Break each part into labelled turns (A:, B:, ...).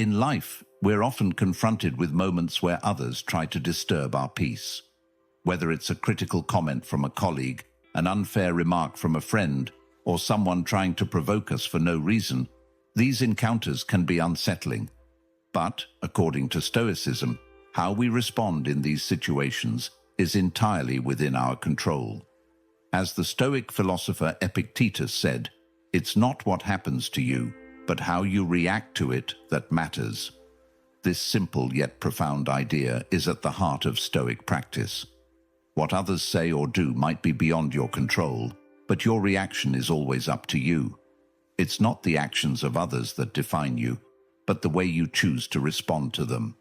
A: In life, we're often confronted with moments where others try to disturb our peace. Whether it's a critical comment from a colleague, an unfair remark from a friend, or someone trying to provoke us for no reason, these encounters can be unsettling. But, according to Stoicism, how we respond in these situations is entirely within our control. As the Stoic philosopher Epictetus said, "It's not what happens to you, but how you react to it that matters." This simple yet profound idea is at the heart of Stoic practice. What others say or do might be beyond your control, but your reaction is always up to you. It's not the actions of others that define you, but the way you choose to respond to them.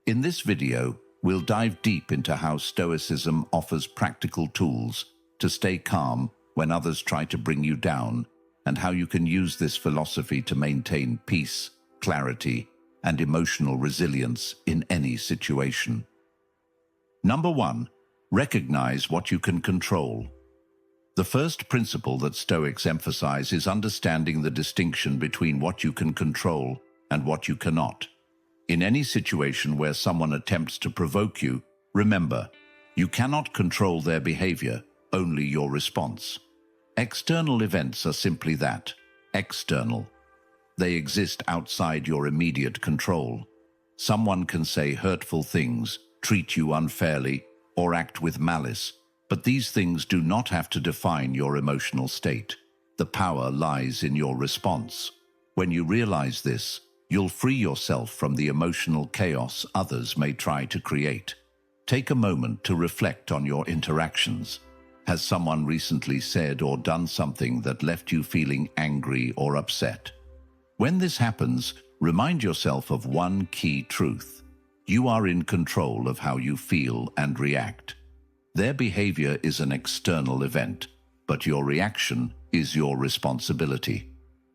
A: In this video, we'll dive deep into how Stoicism offers practical tools to stay calm when others try to bring you down, and how you can use this philosophy to maintain peace, clarity, and emotional resilience in any situation. Number 1. Recognize what you can control. The first principle that Stoics emphasize is understanding the distinction between what you can control and what you cannot. In any situation where someone attempts to provoke you, remember, you cannot control their behavior, only your response. External events are simply that, external. They exist outside your immediate control. Someone can say hurtful things, treat you unfairly, or act with malice, but these things do not have to define your emotional state. The power lies in your response. When you realize this, you'll free yourself from the emotional chaos others may try to create. Take a moment to reflect on your interactions. Has someone recently said or done something that left you feeling angry or upset? When this happens, remind yourself of one key truth. You are in control of how you feel and react. Their behavior is an external event, but your reaction is your responsibility.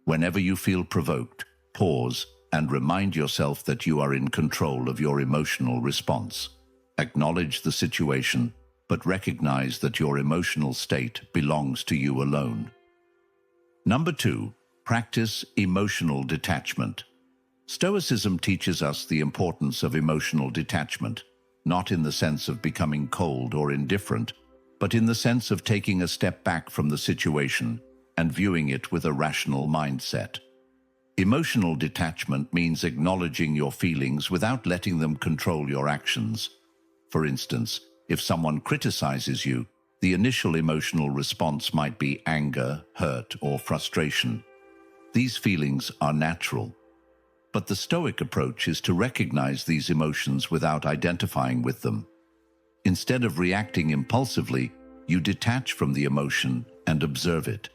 A: Whenever you feel provoked, pause and remind yourself that you are in control of your emotional response. Acknowledge the situation, but recognize that your emotional state belongs to you alone. Number 2. Practice emotional detachment. Stoicism teaches us the importance of emotional detachment, not in the sense of becoming cold or indifferent, but in the sense of taking a step back from the situation and viewing it with a rational mindset. Emotional detachment means acknowledging your feelings without letting them control your actions. For instance, if someone criticizes you, the initial emotional response might be anger, hurt, or frustration. These feelings are natural. But the Stoic approach is to recognize these emotions without identifying with them. Instead of reacting impulsively, you detach from the emotion and observe it.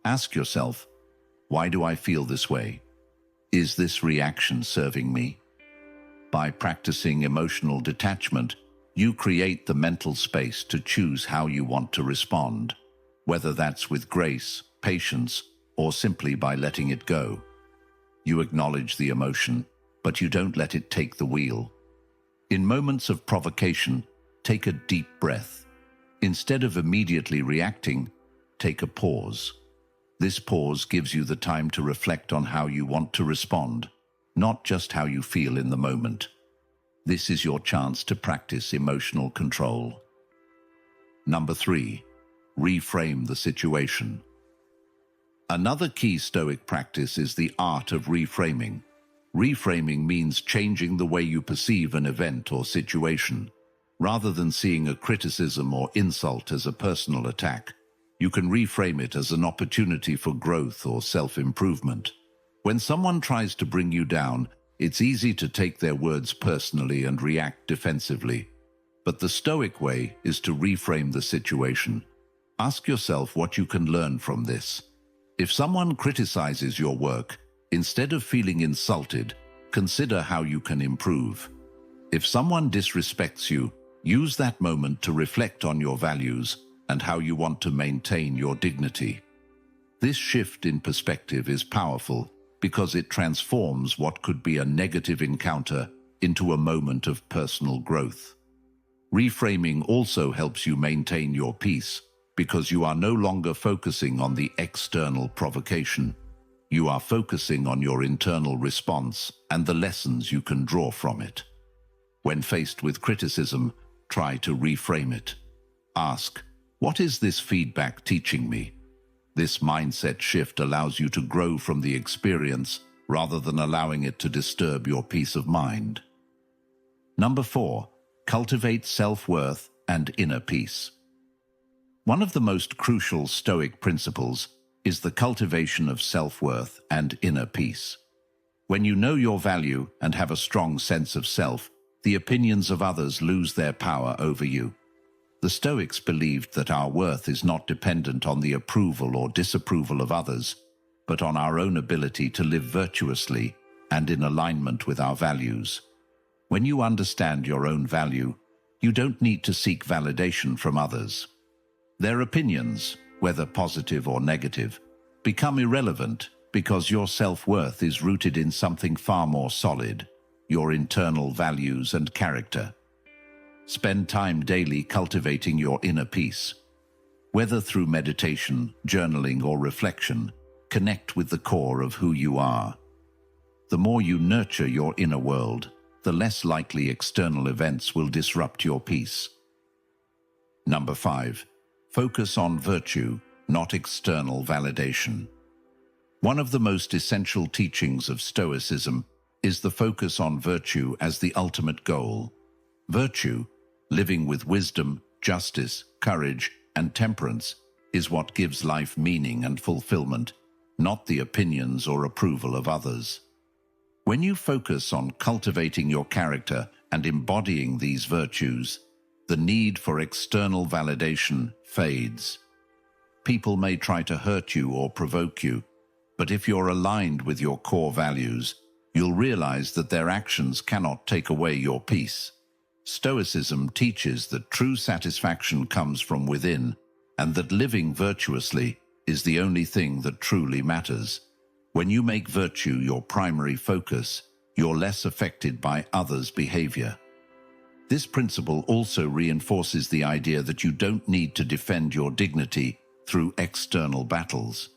A: Ask yourself, why do I feel this way? Is this reaction serving me? By practicing emotional detachment, you create the mental space to choose how you want to respond, whether that's with grace, patience, or simply by letting it go. You acknowledge the emotion, but you don't let it take the wheel. In moments of provocation, take a deep breath. Instead of immediately reacting, take a pause. This pause gives you the time to reflect on how you want to respond, not just how you feel in the moment. This is your chance to practice emotional control. Number 3. Reframe the situation. Another key Stoic practice is the art of reframing. Reframing means changing the way you perceive an event or situation. Rather than seeing a criticism or insult as a personal attack, you can reframe it as an opportunity for growth or self-improvement. When someone tries to bring you down, it's easy to take their words personally and react defensively. But the Stoic way is to reframe the situation. Ask yourself what you can learn from this. If someone criticizes your work, instead of feeling insulted, consider how you can improve. If someone disrespects you, use that moment to reflect on your values and how you want to maintain your dignity. This shift in perspective is powerful because it transforms what could be a negative encounter into a moment of personal growth. Reframing also helps you maintain your peace because you are no longer focusing on the external provocation. You are focusing on your internal response and the lessons you can draw from it. When faced with criticism, try to reframe it. Ask, what is this feedback teaching me? This mindset shift allows you to grow from the experience rather than allowing it to disturb your peace of mind. Number 4, cultivate self-worth and inner peace. One of the most crucial Stoic principles is the cultivation of self-worth and inner peace. When you know your value and have a strong sense of self, the opinions of others lose their power over you. The Stoics believed that our worth is not dependent on the approval or disapproval of others, but on our own ability to live virtuously and in alignment with our values. When you understand your own value, you don't need to seek validation from others. Their opinions, whether positive or negative, become irrelevant because your self-worth is rooted in something far more solid, your internal values and character. Spend time daily cultivating your inner peace. Whether through meditation, journaling, or reflection, connect with the core of who you are. The more you nurture your inner world, the less likely external events will disrupt your peace. Number 5, focus on virtue, not external validation. One of the most essential teachings of Stoicism is the focus on virtue as the ultimate goal. Virtue, living with wisdom, justice, courage, and temperance, is what gives life meaning and fulfillment, not the opinions or approval of others. When you focus on cultivating your character and embodying these virtues, the need for external validation fades. People may try to hurt you or provoke you, but if you're aligned with your core values, you'll realize that their actions cannot take away your peace. Stoicism teaches that true satisfaction comes from within, and that living virtuously is the only thing that truly matters. When you make virtue your primary focus, you're less affected by others' behavior. This principle also reinforces the idea that you don't need to defend your dignity through external battles.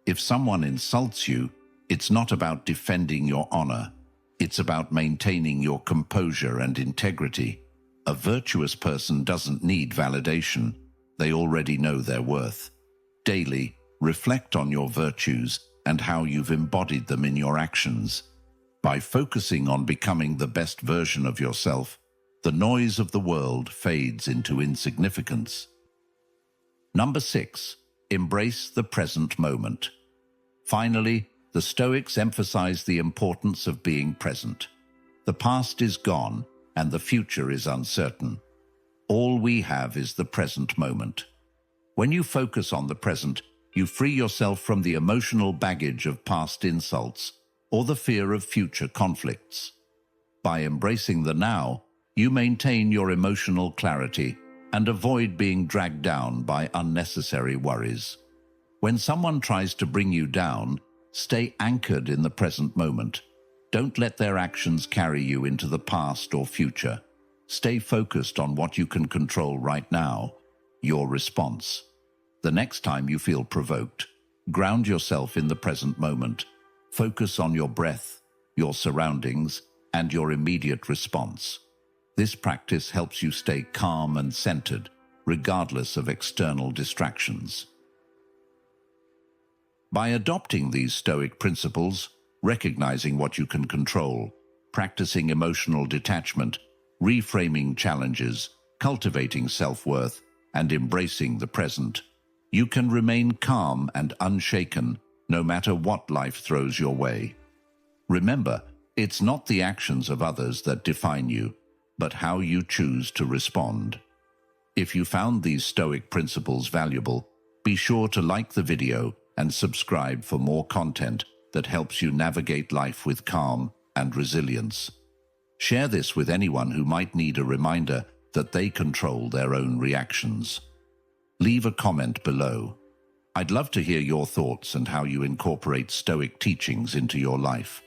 A: If someone insults you, it's not about defending your honor. It's about maintaining your composure and integrity. A virtuous person doesn't need validation. They already know their worth. Daily, reflect on your virtues and how you've embodied them in your actions. By focusing on becoming the best version of yourself, the noise of the world fades into insignificance. Number 6, embrace the present moment. Finally, the Stoics emphasize the importance of being present. The past is gone, and the future is uncertain. All we have is the present moment. When you focus on the present, you free yourself from the emotional baggage of past insults or the fear of future conflicts. By embracing the now, you maintain your emotional clarity and avoid being dragged down by unnecessary worries. When someone tries to bring you down, stay anchored in the present moment. Don't let their actions carry you into the past or future. Stay focused on what you can control right now, your response. The next time you feel provoked, ground yourself in the present moment. Focus on your breath, your surroundings, and your immediate response. This practice helps you stay calm and centered, regardless of external distractions. By adopting these Stoic principles, recognizing what you can control, practicing emotional detachment, reframing challenges, cultivating self-worth, and embracing the present, you can remain calm and unshaken no matter what life throws your way. Remember, it's not the actions of others that define you, but how you choose to respond. If you found these Stoic principles valuable, be sure to like the video and subscribe for more content that helps you navigate life with calm and resilience. Share this with anyone who might need a reminder that they control their own reactions. Leave a comment below. I'd love to hear your thoughts and how you incorporate Stoic teachings into your life.